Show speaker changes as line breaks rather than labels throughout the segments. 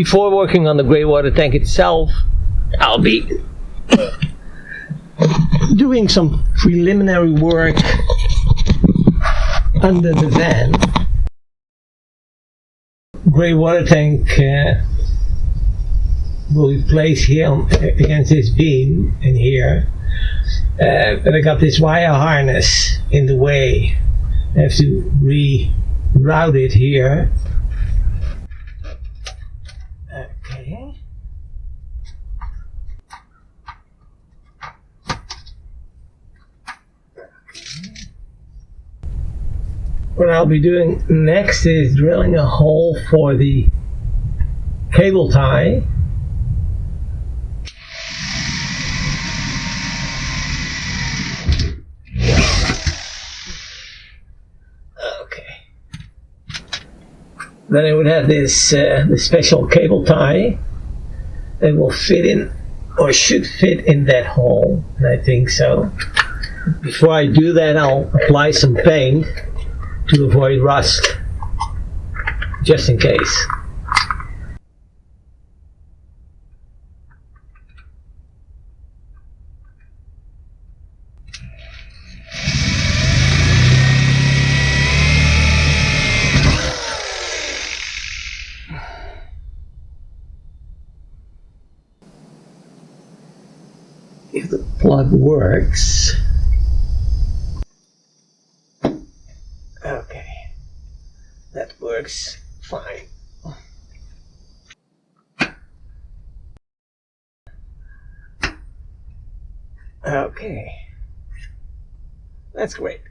before working on the grey water tank itself, I'll be doing some preliminary work under the van. Grey water tank will be placed here against this beam in here, but I got this wire harness in the way. I have to reroute it here. Okay. What I'll be doing next is drilling a hole for the cable tie. Okay. Then I would have this special cable tie that will fit in, or should fit in that hole, and I think so. Before I do that, I'll apply some paint to avoid rust, just in case. If the plug works. Okay, that works fine. Okay, that's great.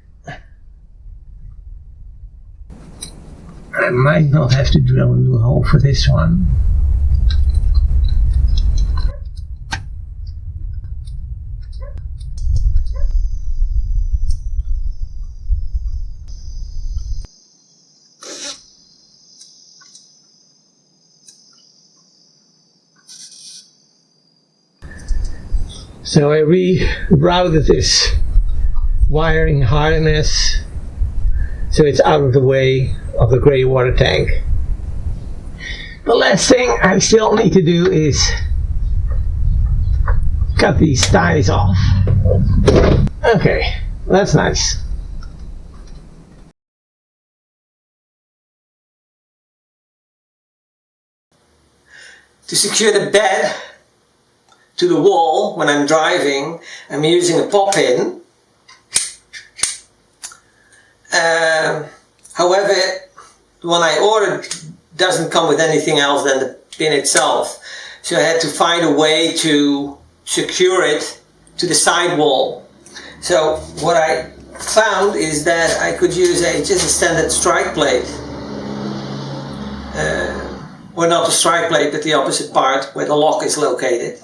I might not have to drill a new hole for this one. So I rerouted this wiring harness so it's out of the way of the grey water tank. The last thing I still need to do is cut these ties off. Okay, that's nice. To secure the bed to the wall when I'm driving, I'm using a PopPin. However, the one I ordered doesn't come with anything else than the pin itself, so I had to find a way to secure it to the side wall. So what I found is that I could use just a standard Srike Plate, or not the Srike Plate, but the opposite part where the lock is located.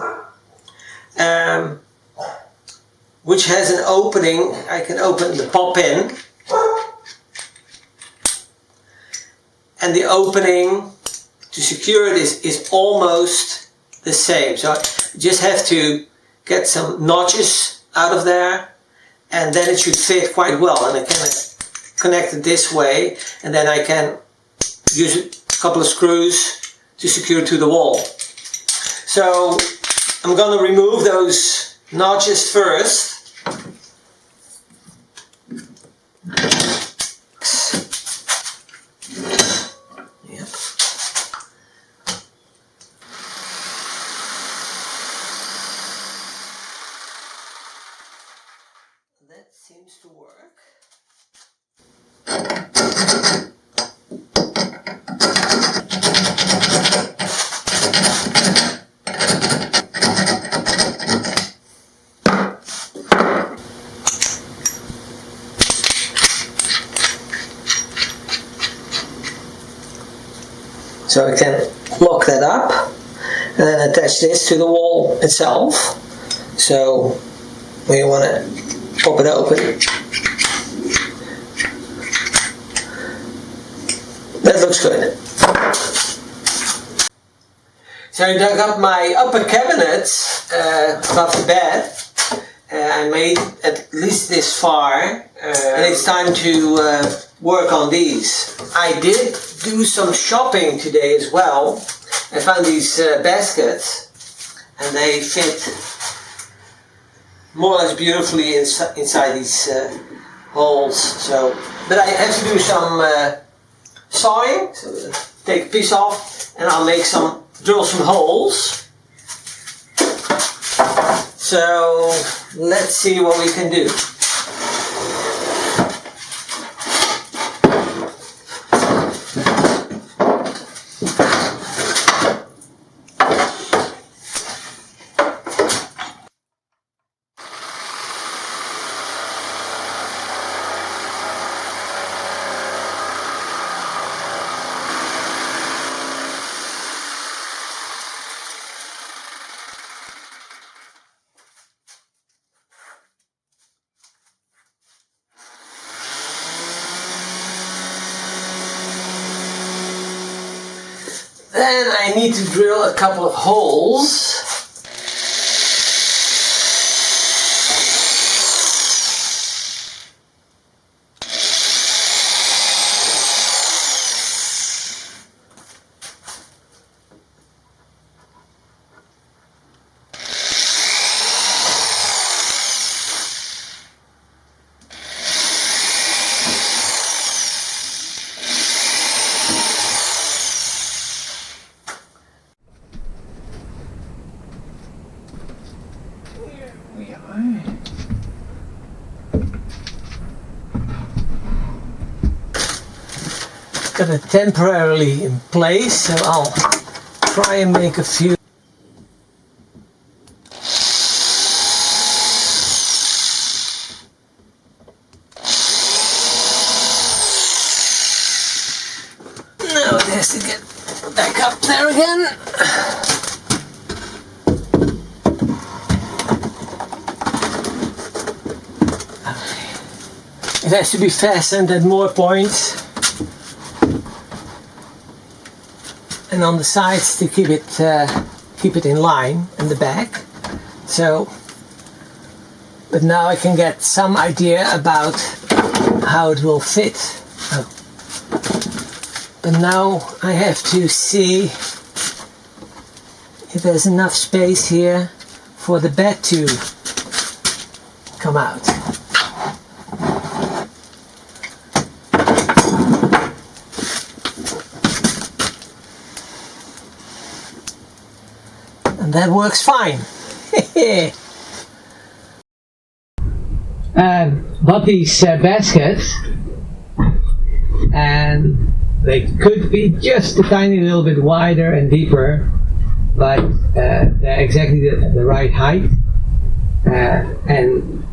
Which has an opening. I can open the PopPin, and the opening to secure it is almost the same. So I just have to get some notches out of there, and then it should fit quite well. And I can connect it this way, and then I can use a couple of screws to secure to the wall. So I'm going to remove those notches first. Yep. That seems to work. So I can lock that up and then attach this to the wall itself. So we want to pop it open. That looks good. So I dug up my upper cabinet above the bed. I made at least this far, and it's time to work on these. I did do some shopping today as well, I found these baskets, and they fit more or less beautifully inside these holes. So, but I have to do some sawing. So take a piece off, and I'll drill some holes. So let's see what we can do. Then I need to drill a couple of holes. Got it temporarily in place, so I'll try and make a few. Now it has to get back up there again. It has to be fastened at more points. And on the sides to keep it in line in the back. So, but now I can get some idea about how it will fit. Oh. But now I have to see if there's enough space here for the bed to come out. And that works fine. Bought these baskets, and they could be just a tiny little bit wider and deeper, but they're exactly the right height, and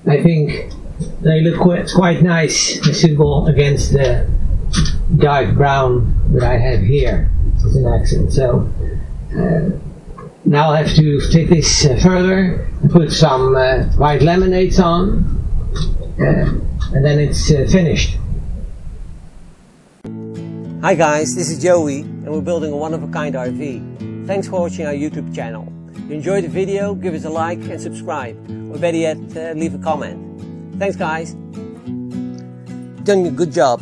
I think they look quite nice and suitable against the dark brown that I have here as an accent. So now I'll have to take this further and put some white laminates on, and then it's finished. Hi guys, this is Joey, and we're building a one-of-a-kind RV. Thanks for watching our YouTube channel. If you enjoyed the video, give us a like and subscribe, or better yet, leave a comment. Thanks guys. You've done a good job.